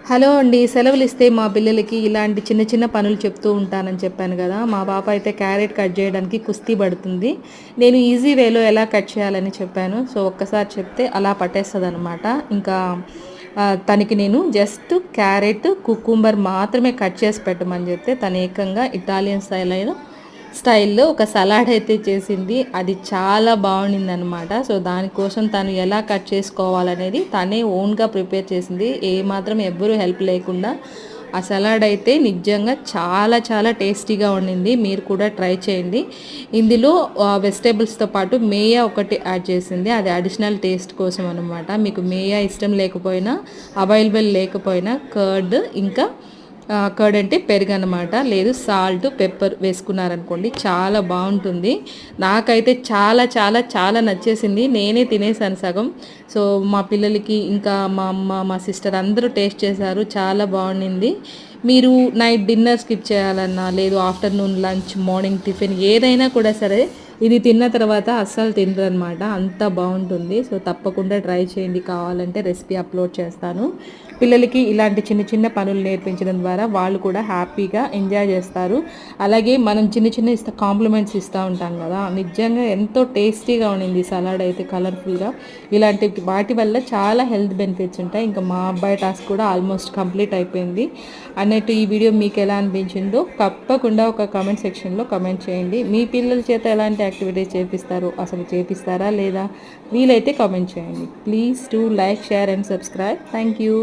Hello అండి. సెలవులిస్తే మా పిల్లలకి ఇలాంటి చిన్న చిన్న పనులు చెప్తూ ఉంటానని చెప్పాను గదా! మా పాప అయితే క్యారెట్ కట్ జేయడానికి కుస్తీ పడుతుంది. నేను ఈజీ వేలో ఎలా కట్ చేయాలని చెప్పాను. సో, ఒక్కసారి చెప్తే అలా పట్టేస్తదనమాట. ఇంకా తనకి నేను జస్ట్ క్యారెట్, కుకుంబర్ మాత్రమే కట్ చేసి పెట్టమని జెప్తే తను ఏకంగా ఇటాలియన్ స్టైల్‌లో ఒక సలాడ్ అయితే చేసింది. అది చాలా బావుండిందనమాట. సో, దానికోసం తను ఎలా కట్ చేసుకోవాలనేది తనే ఓన్‌గా ప్రిపేర్ చేసింది. ఏమాత్రం ఎవ్వరూ హెల్ప్ లేకుండా. ఆ సలాడ్ అయితే నిజంగా చాలా చాలా టేస్టీగా ఉండింది. మీరు కూడా ట్రై చేయండి. ఇందులో వెజిటబుల్స్‌తో పాటు మేయా ఒకటి యాడ్ చేసింది. అది అడిషనల్ టేస్ట్ కోసం అనమాట. మీకు మేయా ఇష్టం లేకపోయినా, అవైలబుల్ లేకపోయినా కర్డ్ ఇంకా కర్డ్ అంటే పెరుగనమాట. లేదు సాల్ట్, పెప్పర్ వేసుకున్నారనుకోండి చాలా బావుంటుంది. నాకైతే చాలా చాలా చాలా నచ్చేసింది. నేనే తినేసాను సగం. సో, మా పిల్లలకి ఇంకా మా అమ్మ, మా సిస్టర్ అందరూ టేస్ట్ చేశారు. చాలా బావుండింది. మీరు నైట్ డిన్నర్ స్కిప్ చేయాలన్నా, లేదు ఆఫ్టర్‌నూన్ లంచ్, మార్నింగ్ టిఫిన్ ఏదైనా కూడా సరే ఇది తిన్న తర్వాత అస్సలు తినరనమాట. అంత బావుంటుంది. సో, తప్పకుండా ట్రై చేయండి. కావాలంటే రెసిపీ అప్‌లోడ్ చేస్తాను. పిల్లలకి ఇలాంటి చిన్న చిన్న పనులు నేర్పించడం ద్వారా వాళ్ళు కూడా హ్యాపీగా ఎంజాయ్ చేస్తారు. అలాగే మనం చిన్న చిన్న కాంప్లిమెంట్స్ ఇస్తూ ఉంటాం కదా! నిజంగా ఎంతో టేస్టీగా ఉండింది సలాడ్ అయితే కలర్‌ఫుల్‌గా. ఇలాంటి వాటి వల్ల చాలా హెల్త్ బెనిఫిట్స్ ఉంటాయి. ఇంకా మా అబ్బాయి టాస్క్ కూడా ఆల్మోస్ట్ కంప్లీట్ అయిపోయింది. అన్నట్టు ఈ వీడియో మీకు ఎలా అనిపించిందో తప్పకుండా ఒక కామెంట్ సెక్షన్‌లో కామెంట్ చేయండి. మీ పిల్లల చేత ఎలాంటి యాక్టివిటీస్ చేపిస్తారు? అసలు చేపిస్తారా లేదా? వీలైతే కామెంట్ చేయండి. Please do like, share and subscribe. Thank you.